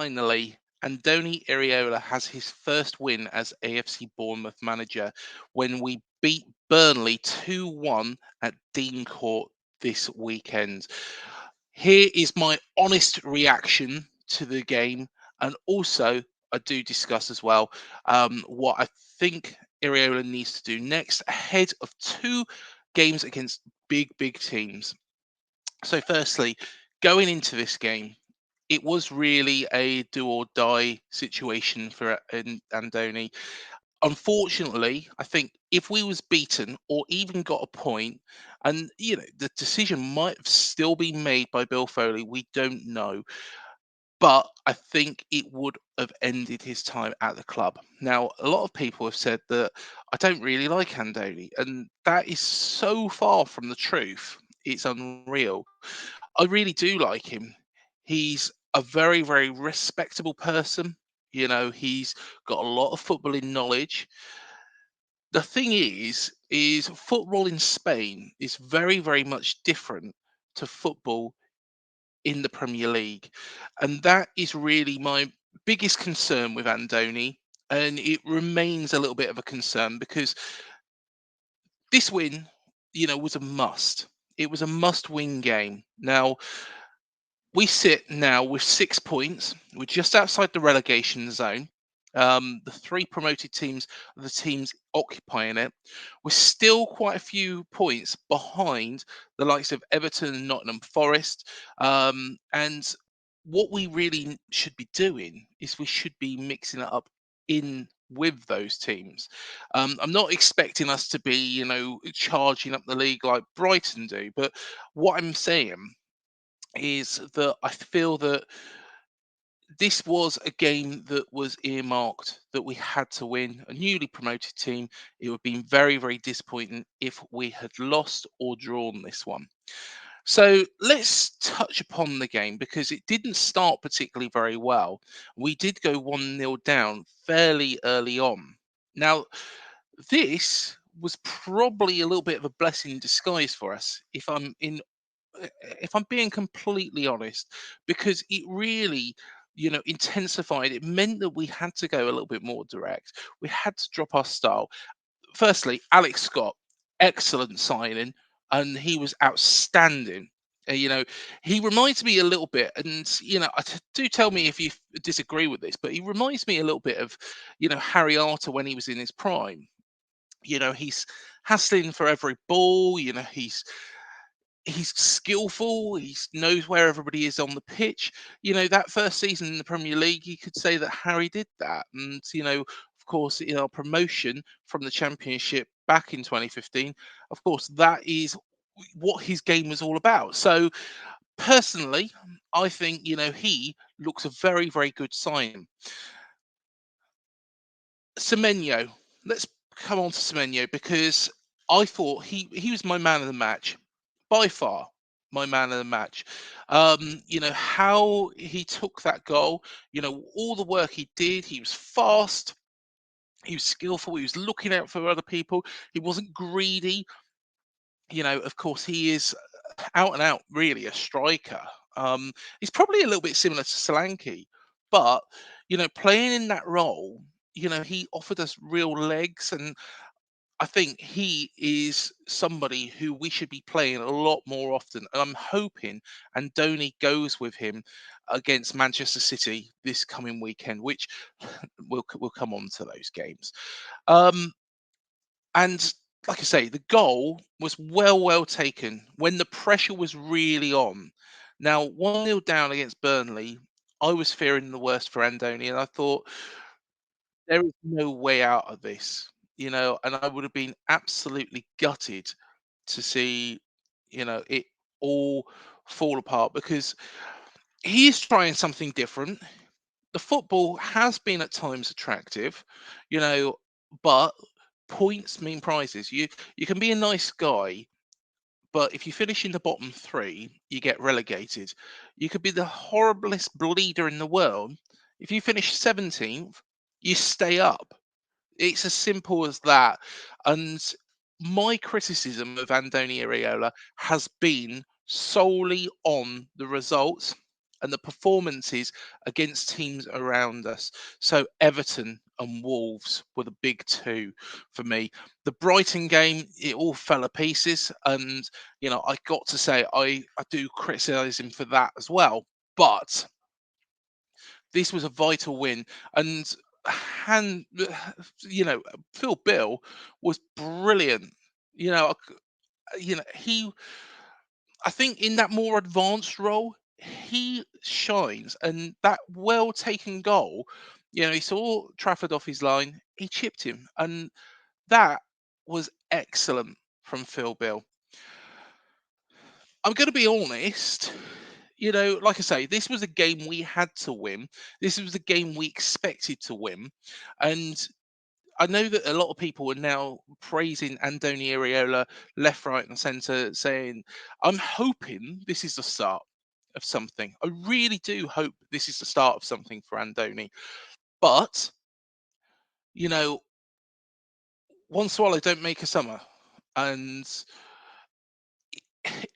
finally, Andoni Iraola has his first win as AFC Bournemouth manager when we beat Burnley 2-1 at Dean Court this weekend. Here is my honest reaction to the game, and also I do discuss as well what I think Iraola needs to do next ahead of two games against big teams. So, firstly, going into this game, it was really a do or die situation for Andoni. Unfortunately, I think if we was beaten or even got a point, and the decision might have still been made by Bill Foley, we don't know. But I think it would have ended his time at the club. Now, a lot of people have said that I don't really like Andoni, and that is so far from the truth. It's unreal. I really do like him. He's a very respectable person. He's got a lot of footballing knowledge. The thing is football in Spain is very much different to football in the Premier League. And that is really my biggest concern with Andoni. And it remains a little bit of a concern because this win, was a must. It was a must win game. Now, we sit now with 6 points. We're just outside the relegation zone. The three promoted teams are the teams occupying it. We're still quite a few points behind the likes of Everton and Nottingham Forest. And what we really should be doing is we should be mixing it up in with those teams. I'm not expecting us to be, charging up the league like Brighton do, but what I'm saying is that I feel that this was a game that was earmarked that we had to win. A newly promoted team, it would have been very disappointing if we had lost or drawn this one. So let's touch upon the game because it didn't start particularly very well. We did go 1-0 down fairly early on. Now, this was probably a little bit of a blessing in disguise for us, if I'm being completely honest, because it really, intensified. It meant that we had to go a little bit more direct. We had to drop our style. Firstly, Alex Scott, excellent signing, and he was outstanding. He reminds me a little bit, and do tell me if you disagree with this, but he reminds me a little bit of, Harry Arter when he was in his prime. He's hassling for every ball. He's skillful. He knows where everybody is on the pitch. That first season in the Premier League, you could say that Harry did that. And, of course, in our promotion from the Championship back in 2015, of course, that is what his game was all about. So, personally, I think, he looks a very good sign. Semenyo, let's come on to Semenyo because I thought he was my man of the match by far. My man of the match. How he took that goal, all the work he did. He was fast, he was skillful, he was looking out for other people, he wasn't greedy. Of course, he is out and out, really, a striker. He's probably a little bit similar to Solanke, but playing in that role, he offered us real legs, and I think he is somebody who we should be playing a lot more often. And I'm hoping Andoni goes with him against Manchester City this coming weekend, which we'll come on to those games. Um, and like I say, the goal was well taken when the pressure was really on. Now, 1-0 down against Burnley, I was fearing the worst for Andoni, and I thought there is no way out of this, and I would have been absolutely gutted to see, it all fall apart because he is trying something different. The football has been at times attractive, you know, but points mean prizes. You can be a nice guy, but if you finish in the bottom three, you get relegated. You could be the horriblest bleeder in the world. If you finish 17th, you stay up. It's as simple as that. And my criticism of Andoni Iraola has been solely on the results. and the performances against teams around us. So Everton and Wolves were the big two for me. The Brighton game, it all fell to pieces, and I got to say I do criticise him for that as well. But this was a vital win, and Han, you know, Phil Bill was brilliant. He I think in that more advanced role, he shines. And that well taken goal, he saw Trafford off his line, he chipped him. And that was excellent from Phil Bill. I'm going to be honest, like I say, this was a game we had to win. This was a game we expected to win. And I know that a lot of people are now praising Andoni Iraola left, right, and centre, saying, I'm hoping this is the start of something. I really do hope this is the start of something for Andoni. But, you know, one swallow don't make a summer. And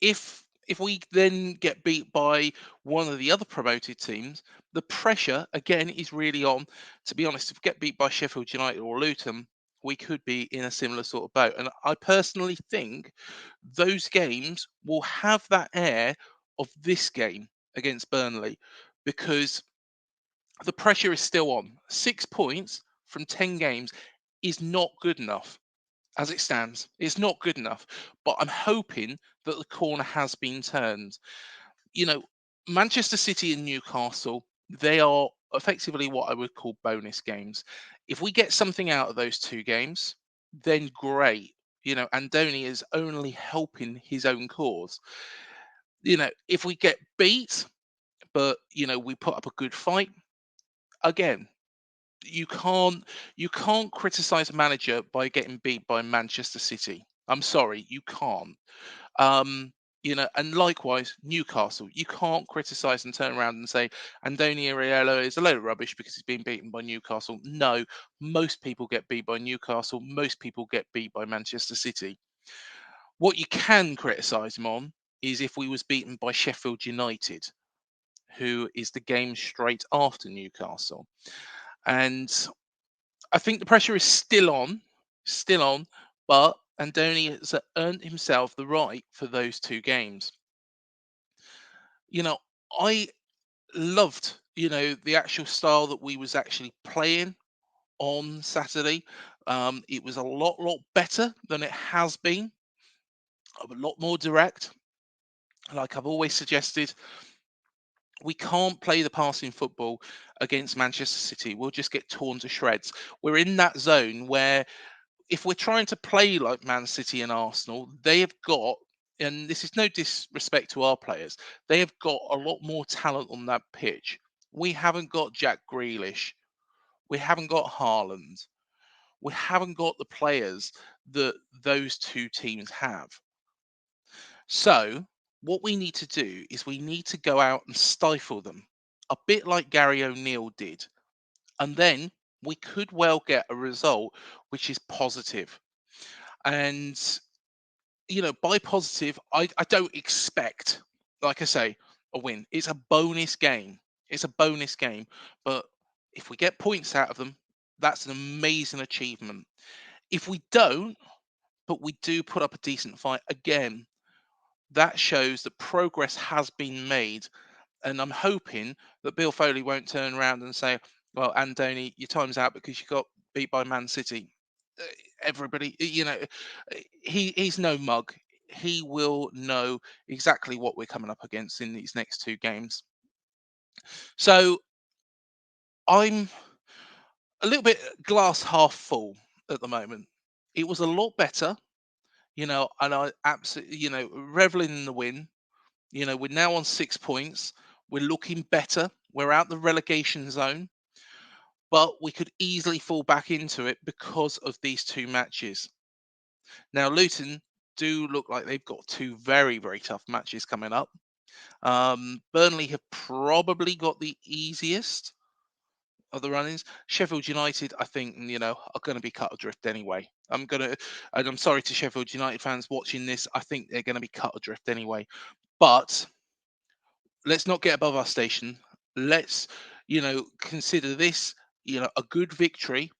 if we then get beat by one of the other promoted teams, the pressure again is really on. To be honest, if we get beat by Sheffield United or Luton, we could be in a similar sort of boat. And I personally think those games will have that air of this game against Burnley, because the pressure is still on. 6 points from 10 games is not good enough as it stands. It's not good enough, but I'm hoping that the corner has been turned. You know, Manchester City and Newcastle, they are effectively what I would call bonus games. If we get something out of those two games, then great. Andoni is only helping his own cause. If we get beat, but we put up a good fight, again, you can't criticize a manager by getting beat by Manchester City. I'm sorry, you can't. And likewise, Newcastle, you can't criticize and turn around and say Andoni Iraola is a load of rubbish because he's been beaten by Newcastle. No, most people get beat by Newcastle. Most people get beat by Manchester City. What you can criticize him on is if we was beaten by Sheffield United, who is the game straight after Newcastle. And I think the pressure is still on, but Andoni has earned himself the right for those two games. You know, I loved, the actual style that we was actually playing on Saturday. It was a lot better than it has been, a lot more direct. Like I've always suggested, we can't play the passing football against Manchester City. We'll just get torn to shreds. We're in that zone where if we're trying to play like Man City and Arsenal, they have got, and this is no disrespect to our players, they have got a lot more talent on that pitch. We haven't got Jack Grealish. We haven't got Haaland. We haven't got the players that those two teams have. So, what we need to do is we need to go out and stifle them, a bit like Gary O'Neill did. And then we could well get a result which is positive. And by positive, I don't expect, like I say, a win. It's a bonus game. It's a bonus game. But if we get points out of them, that's an amazing achievement. If we don't, but we do put up a decent fight, again, that shows that progress has been made. And I'm hoping that Bill Foley won't turn around and say, well, Andoni, your time's out because you got beat by Man City. Uh, Everybody, he's no mug. He will know exactly what we're coming up against in these next two games. So I'm a little bit glass half full at the moment. It was a lot better, and I absolutely, reveling in the win. We're now on 6 points. We're looking better. We're out the relegation zone, but we could easily fall back into it because of these two matches. Now, Luton do look like they've got two very, very tough matches coming up. Burnley have probably got the easiest of the run-ins. Sheffield United, I think, are going to be cut adrift anyway. And I'm sorry to Sheffield United fans watching this. I think they're going to be cut adrift anyway. But let's not get above our station. Let's, consider this, a good victory.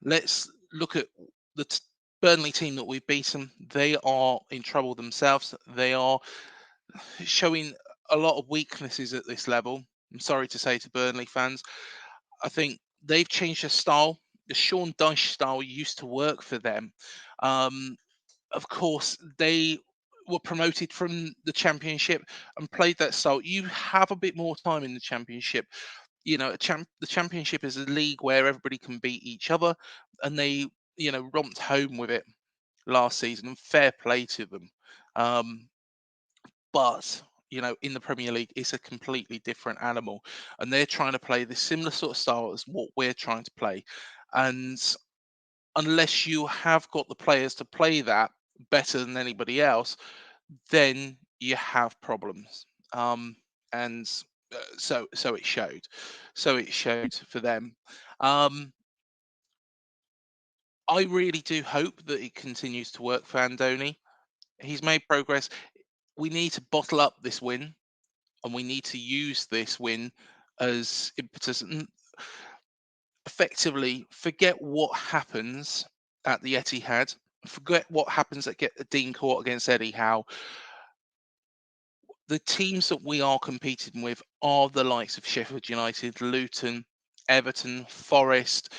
Let's look at the Burnley team that we've beaten. They are in trouble themselves. They are showing a lot of weaknesses at this level. I'm sorry to say to Burnley fans. I think they've changed their style. The Sean Dyche style used to work for them. Um, of course, they were promoted from the Championship and played that style. You have a bit more time in the Championship. The Championship is a league where everybody can beat each other, and they, romped home with it last season, and fair play to them. Um, but in the Premier League, it's a completely different animal, and they're trying to play this similar sort of style as what we're trying to play. And unless you have got the players to play that better than anybody else, then you have problems. And so it showed. So it showed for them. Um, I really do hope that it continues to work for Andoni. He's made progress. We need to bottle up this win, and we need to use this win as impetus and effectively forget what happens at the Etihad, forget what happens at Dean Court against Eddie Howe. The teams that we are competing with are the likes of Sheffield United, Luton, Everton, Forest.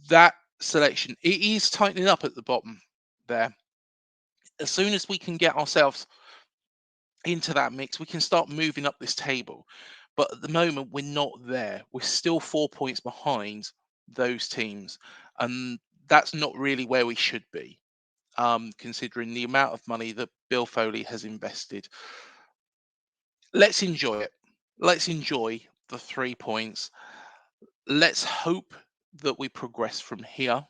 That selection, it is tightening up at the bottom there. As soon as we can get ourselves into that mix, we can start moving up this table. But at the moment, we're not there. We're still 4 points behind those teams. And that's not really where we should be, considering the amount of money that Bill Foley has invested. Let's enjoy it. Let's enjoy the 3 points. Let's hope that we progress from here.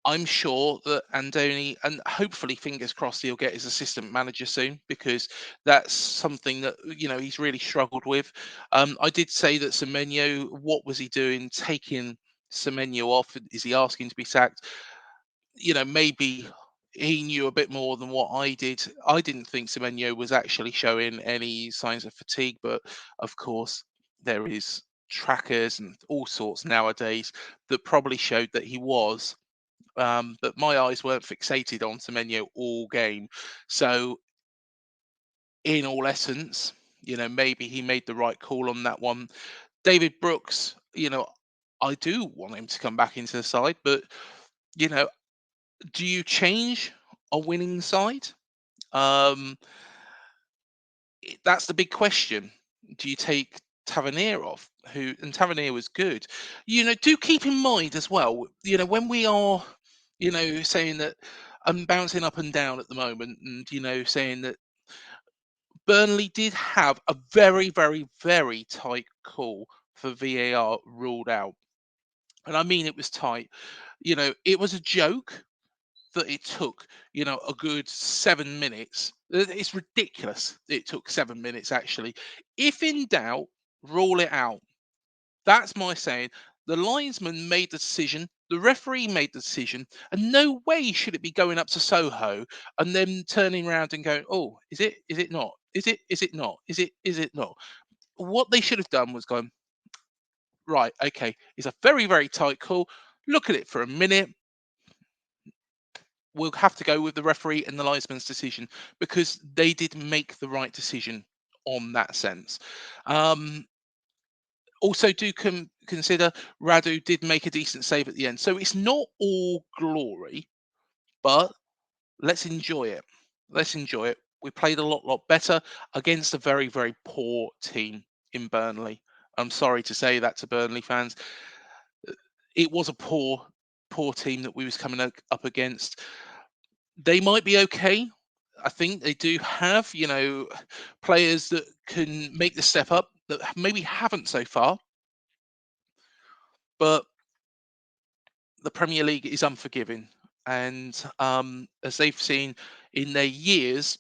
I'm sure that Andoni, and hopefully, fingers crossed, he'll get his assistant manager soon, because that's something that he's really struggled with. I did say that Semenyo, what was he doing, taking Semenyo off? Is he asking to be sacked? Maybe he knew a bit more than what I did. I didn't think Semenyo was actually showing any signs of fatigue, but of course, there is trackers and all sorts nowadays that probably showed that he was. But my eyes weren't fixated on Semenyo all game. So, in all essence, maybe he made the right call on that one. David Brooks, I do want him to come back into the side, but you know, do you change a winning side? Um, that's the big question. Do you take Tavernier off? And Tavernier was good. Do keep in mind as well. When we are, saying that I'm bouncing up and down at the moment, and saying that Burnley did have a very, very, very tight call for VAR ruled out, and I mean it was tight. It was a joke that it took, a good 7 minutes. It's ridiculous. It took 7 minutes, actually. If in doubt, rule it out. That's my saying. The linesman made the decision, the referee made the decision, and no way should it be going up to Soho and then turning around and going, oh, is it? Is it not? Is it not? Is it not? What they should have done was gone, right, okay, it's a very, very tight call. Look at it for a minute. We'll have to go with the referee and the linesman's decision, because they did make the right decision on that sense. Um, Also, do consider Radu did make a decent save at the end, so it's not all glory, but let's enjoy it. Let's enjoy it. We played a lot better against a very, very poor team in Burnley. I'm sorry to say that to Burnley fans. It was a poor team that we was coming up against. They might be okay. I think they do have, players that can make the step up that maybe haven't so far. But the Premier League is unforgiving, and as they've seen in their years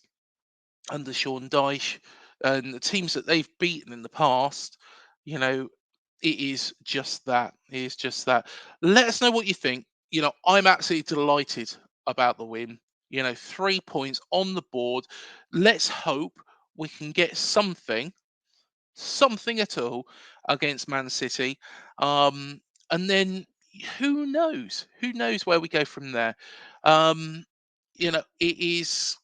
under Sean Dyche and the teams that they've beaten in the past, you know, it is just that. It is just that. Let us know what you think. I'm absolutely delighted about the win. 3 points on the board. Let's hope we can get something at all against Man City. Um, and then who knows? Who knows where we go from there? Um, it's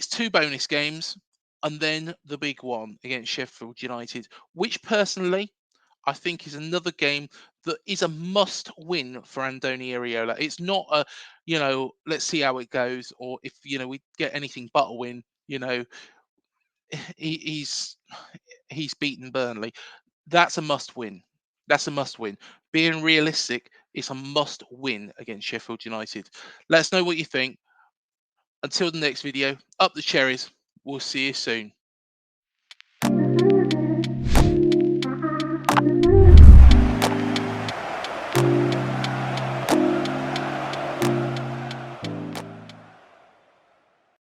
two bonus games and then the big one against Sheffield United, which personally I think is another game that is a must win for Andoni Iraola. It's not a, let's see how it goes, or if we get anything but a win, he, he's beaten Burnley. That's a must win. That's a must win. Being realistic, it's a must win against Sheffield United. Let us know what you think. Until the next video, up the cherries. We'll see you soon.